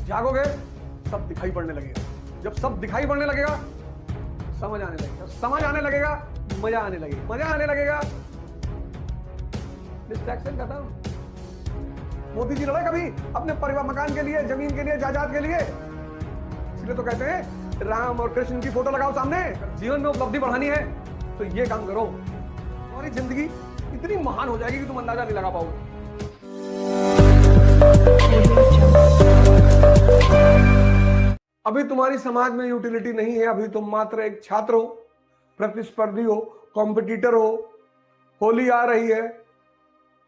जागोगे सब दिखाई पड़ने लगेगा, जब सब दिखाई पड़ने लगेगा समझ आने लगेगा, समझ आने लगेगा मजा आने लगेगा, मजा आने लगेगा डिस्ट्रैक्शन खत्म। मोदी जी लड़े कभी अपने परिवार, मकान के लिए, जमीन के लिए, जायदाद के लिए, इसलिए तो कहते हैं राम और कृष्ण की फोटो लगाओ सामने। जीवन में उपलब्धि बढ़ानी है तो ये काम करो, तुम्हारी जिंदगी इतनी महान हो जाएगी कि तुम अंदाजा नहीं लगा पाओगे। अभी तुम्हारी समाज में यूटिलिटी नहीं है, अभी तुम मात्र एक छात्र हो, प्रतिस्पर्धी हो, कॉम्पिटिटर हो। होली आ रही है,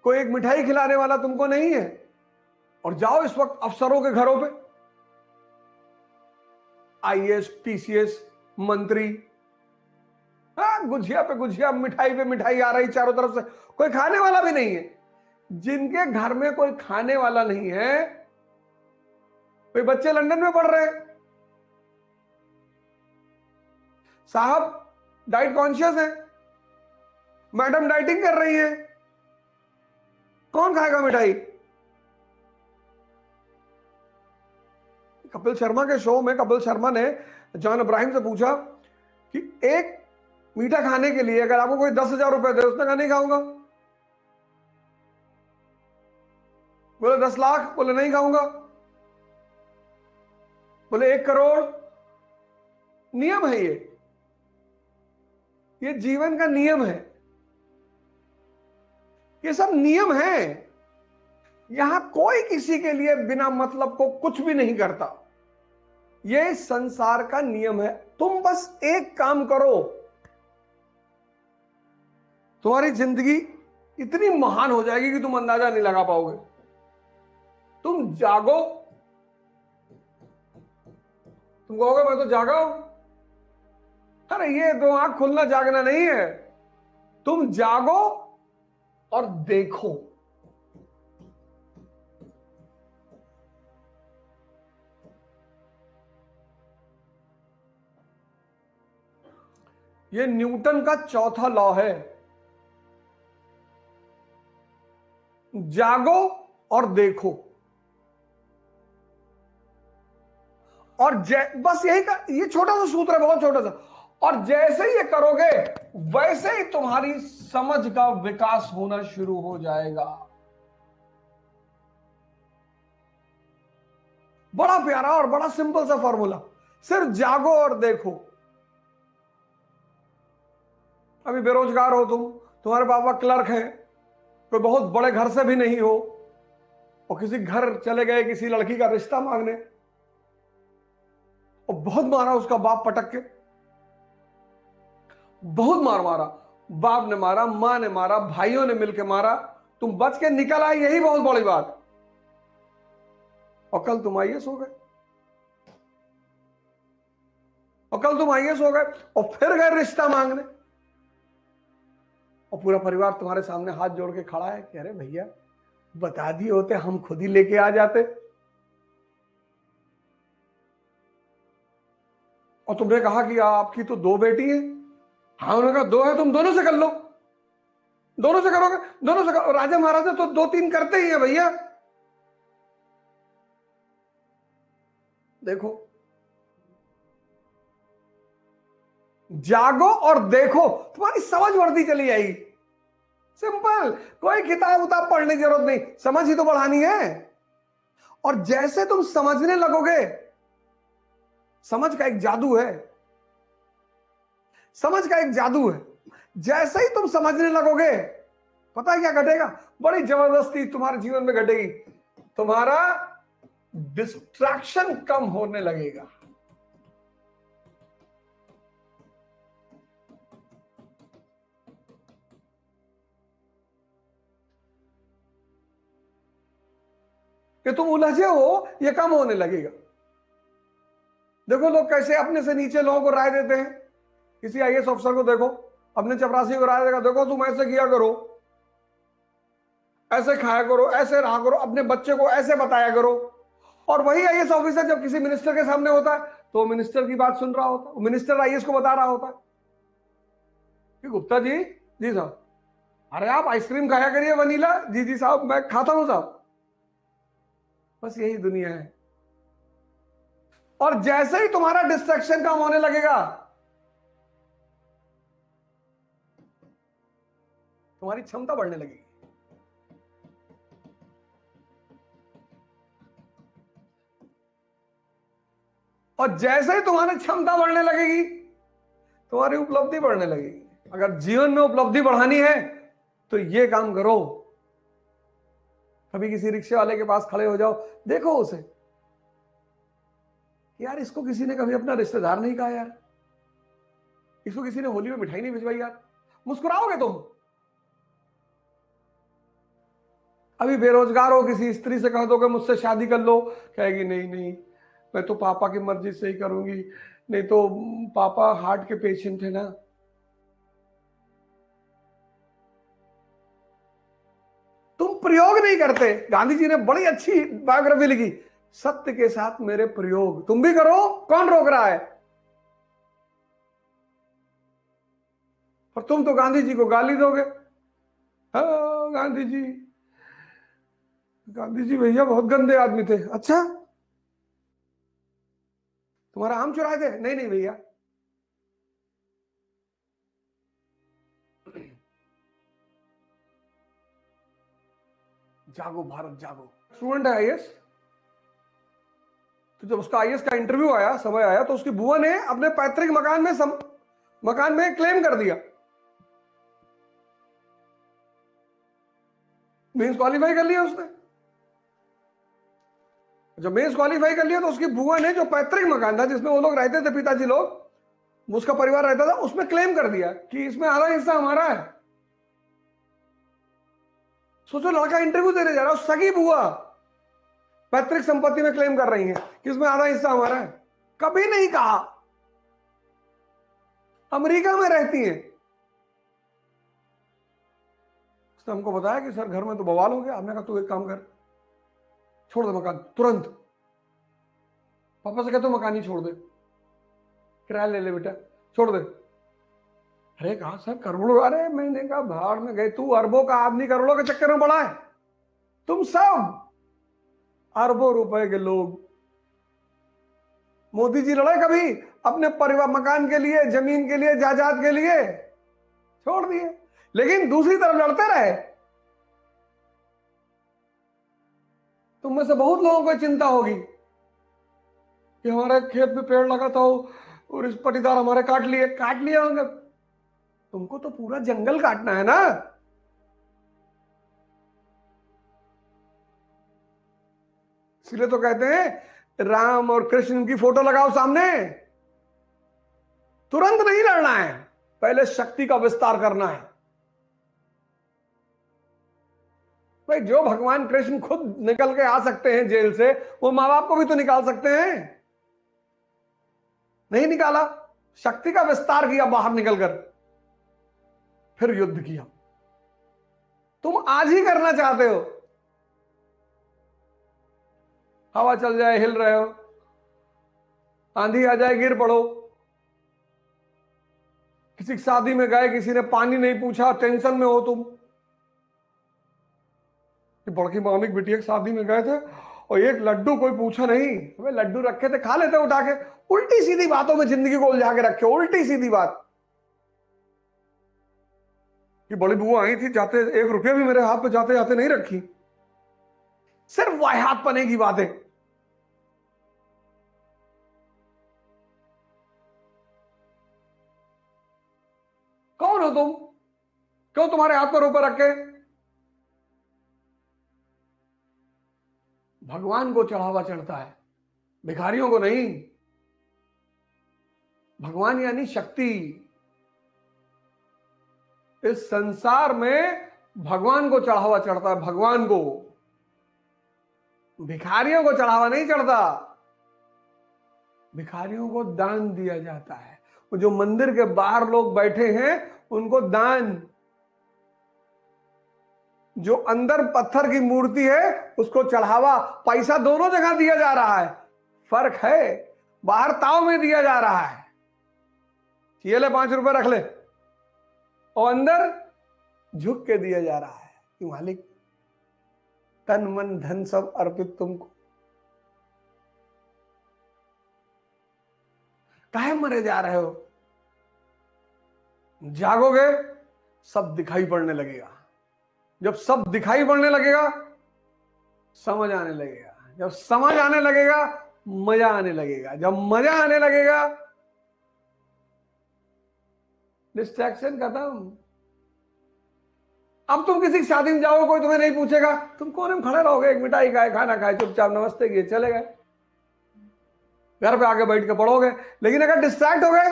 कोई एक मिठाई खिलाने वाला तुमको नहीं है, और जाओ इस वक्त अफसरों के घरों पे, आईएएस, पीसीएस, मंत्री, गुझिया पे गुझिया, मिठाई पे मिठाई आ रही चारों तरफ से, कोई खाने वाला भी नहीं है। जिनके घर में कोई खाने वाला नहीं है, कोई बच्चे लंदन में पढ़ रहे हैं, साहब डाइट कॉन्शियस है, मैडम डाइटिंग कर रही है, कौन खाएगा मिठाई? कपिल शर्मा के शो में कपिल शर्मा ने जॉन अब्राहिम से पूछा कि एक मीठा खाने के लिए अगर आपको कोई 10,000 रुपए दे, उसने कहा नहीं खाऊंगा। बोले 10 लाख, बोले नहीं खाऊंगा। बोले 1 करोड़। नियम है ये जीवन का नियम है, ये सब नियम है। यहां कोई किसी के लिए बिना मतलब को कुछ भी नहीं करता, ये संसार का नियम है। तुम बस एक काम करो, तुम्हारी जिंदगी इतनी महान हो जाएगी कि तुम अंदाजा नहीं लगा पाओगे। तुम जागो, तुम कहोगे मैं तो जागा हूं। अरे ये दो आंख खुलना जागना नहीं है, तुम जागो और देखो। ये न्यूटन का चौथा लॉ है, जागो और देखो। और बस यही का, ये छोटा सा सूत्र है, बहुत छोटा सा, और जैसे ही ये करोगे वैसे ही तुम्हारी समझ का विकास होना शुरू हो जाएगा। बड़ा प्यारा और बड़ा सिंपल सा फॉर्मूला, सिर्फ जागो और देखो। अभी बेरोजगार हो तुम, तुम्हारे पापा क्लर्क हैं, कोई बहुत बड़े घर से भी नहीं हो, और किसी घर चले गए किसी लड़की का रिश्ता मांगने, और बहुत मारा उसका बाप पटक के, बहुत मार मारा, बाप ने मारा, मां ने मारा, भाइयों ने मिलकर मारा, तुम बच के निकल आए, यही बहुत बड़ी बात। और कल तुम आईएएस हो गए, और कल तुम आईएएस हो गए, और फिर गए रिश्ता मांगने, और पूरा परिवार तुम्हारे सामने हाथ जोड़ के खड़ा है कि अरे भैया बता दिए होते हम खुद ही लेके आ जाते। और तुमने कहा कि आपकी तो 2 बेटी है। हाँ, उन्होंने कहा 2 है, तुम दोनों से कर लो, दोनों से करोगे, दोनों से करो। राजा महाराजा तो 2-3 करते ही है भैया। देखो, जागो और देखो, तुम्हारी समझ बढ़ती चली जाएगी। सिंपल, कोई किताब उताब पढ़ने की जरूरत नहीं, समझ ही तो बढ़ानी है। और जैसे तुम समझने लगोगे, समझ का एक जादू है, समझ का एक जादू है। जैसे ही तुम समझने लगोगे, पता है क्या घटेगा? बड़ी जबरदस्ती तुम्हारे जीवन में घटेगी, तुम्हारा डिस्ट्रैक्शन कम होने लगेगा। कि तुम उलझे हो, यह कम होने लगेगा। देखो लोग कैसे अपने से नीचे लोगों को राय देते हैं। किसी आईएएस अफसर को देखो, अपने चपरासी को राय देगा, देखो तुम ऐसे किया करो, ऐसे खाया करो, ऐसे रहा करो, अपने बच्चे को ऐसे बताया करो। और वही आईएएस ऑफिसर जब किसी मिनिस्टर के सामने होता है तो मिनिस्टर की बात सुन रहा होता है, मिनिस्टर आईएएस को बता रहा होता है कि गुप्ता जी, जी साहब, अरे आप आइसक्रीम खाया करिए वनीला, जी जी साहब मैं खाता हूं साहब। बस यही दुनिया है। और जैसे ही तुम्हारा डिस्ट्रैक्शन कम होने लगेगा, तुम्हारी क्षमता बढ़ने लगेगी। और जैसे ही तुम्हारी क्षमता बढ़ने लगेगी, तुम्हारी उपलब्धि बढ़ने लगेगी। अगर जीवन में उपलब्धि बढ़ानी है तो ये काम करो। कभी किसी रिक्शे वाले के पास खड़े हो जाओ, देखो उसे, यार इसको किसी ने कभी अपना रिश्तेदार नहीं कहा, यार इसको किसी ने होली में मिठाई नहीं भिजवाई, यार मुस्कुराओगे तुम। अभी बेरोजगार हो, किसी स्त्री से कह दोगे मुझसे शादी कर लो, कहेगी नहीं नहीं मैं तो पापा की मर्जी से ही करूंगी, नहीं तो पापा हार्ट के पेशेंट है ना। तुम प्रयोग नहीं करते। गांधी जी ने बड़ी अच्छी बायोग्राफी लिखी, सत्य के साथ मेरे प्रयोग। तुम भी करो, कौन रोक रहा है। और तुम तो गांधी जी को गाली दोगे, हाँ गांधी जी, गांधी जी भैया बहुत गंदे आदमी थे। अच्छा, तुम्हारा आम चुराए थे? नहीं नहीं भैया। जागो भारत जागो। स्टूडेंट है आईएएस, तो जब उसका आईएएस का इंटरव्यू आया, समय आया, तो उसकी बुआ ने अपने पैतृक मकान में क्लेम कर दिया। मेंस क्वालिफाई कर लिया उसने। जब मेंस क्वालिफाई कर लिया तो उसकी बुआ ने जो पैतृक मकान था जिसमें वो लोग रहते थे, पिताजी लोग, उसका परिवार रहता था, उसमें क्लेम कर दिया कि इसमें आधा हिस्सा हमारा है। सोचो, लड़का इंटरव्यू देने जा रहा है, सगी बुआ पैतृक संपत्ति में क्लेम कर रही है कि इसमें आधा हिस्सा हमारा है। कभी नहीं कहा। अमेरिका में रहती है, उसने हमको बताया कि सर घर में तो बवाल हो गया। हमने कहा तू एक काम कर, छोड़ दे मकान तुरंत। पापा से कहते मकान ही छोड़ दे, किराया ले ले बेटा, छोड़ दे। अरे कहा सर करोड़ों, अरे मैंने कहा भाड़ में गए, तू अरबों का आदमी करोड़ों के चक्कर में पड़ा है। तुम सब अरबों रुपए के लोग। मोदी जी लड़े कभी अपने परिवार, मकान के लिए, जमीन के लिए, जायदाद के लिए? छोड़ दिए। लेकिन दूसरी तरफ लड़ते रहे। तुम में से बहुत लोगों को चिंता होगी कि हमारे खेत में पेड़ लगा था और इस पटीदार हमारे काट लिए होंगे। तुमको तो पूरा जंगल काटना है ना। इसलिए तो कहते हैं राम और कृष्ण की फोटो लगाओ सामने। तुरंत नहीं लड़ना है, पहले शक्ति का विस्तार करना है। भाई जो भगवान कृष्ण खुद निकल के आ सकते हैं जेल से, वो मां बाप को भी तो निकाल सकते हैं। नहीं निकाला, शक्ति का विस्तार किया बाहर निकलकर, फिर युद्ध किया। तुम आज ही करना चाहते हो, हवा चल जाए हिल रहे हो, आंधी आ जाए गिर पड़ो, किसी की शादी में गए किसी ने पानी नहीं पूछा, टेंशन में हो तुम। बड़की मामी की बिटिया की शादी में गए थे और एक लड्डू कोई पूछा नहीं, वे लड्डू रखे थे खा लेते उठा के। उल्टी सीधी बातों में जिंदगी को उलझा के रखे, उल्टी सीधी बात। कि बड़ी बुआ आई थी, जाते 1 रुपया भी मेरे हाथ पे जाते जाते नहीं रखी। सिर्फ वाहियात पने की बातें। कौन हो तुम? क्यों तुम्हारे हाथ पर ऊपर रखे? भगवान को चढ़ावा चढ़ता है, भिखारियों को नहीं। भगवान यानी शक्ति। इस संसार में भगवान को चढ़ावा चढ़ता है, भगवान को। भिखारियों को चढ़ावा नहीं चढ़ता। भिखारियों को दान दिया जाता है। वो जो मंदिर के बाहर लोग बैठे हैं उनको दान, जो अंदर पत्थर की मूर्ति है उसको चढ़ावा। पैसा दोनों जगह दिया जा रहा है, फर्क है, बाहर ताव में दिया जा रहा है, ये ले 5 रुपए रख ले, और अंदर झुक के दिया जा रहा है कि मालिक तन मन धन सब अर्पित तुमको। काहे मरे जा रहे हो? जागोगे सब दिखाई पड़ने लगेगा। जब सब दिखाई पड़ने लगेगा समझ आने लगेगा। जब समझ आने लगेगा मजा आने लगेगा। जब मजा आने लगेगा डिस्ट्रैक्शन खत्म। अब तुम किसी शादी में जाओ, कोई तुम्हें नहीं पूछेगा, तुम कोने में खड़े रहोगे, एक मिठाई खाए, खाना खाए, चुपचाप नमस्ते किए चले गए, घर पे आके बैठ के पढ़ोगे। लेकिन अगर डिस्ट्रैक्ट हो गए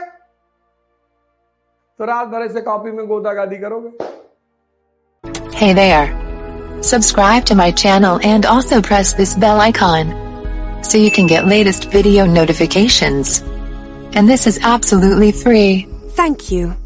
तो रात भर ऐसे कॉपी में गोदागादी करोगे। Hey there. Subscribe to my channel and also press this bell icon so you can get latest video notifications. And this is absolutely free. Thank you.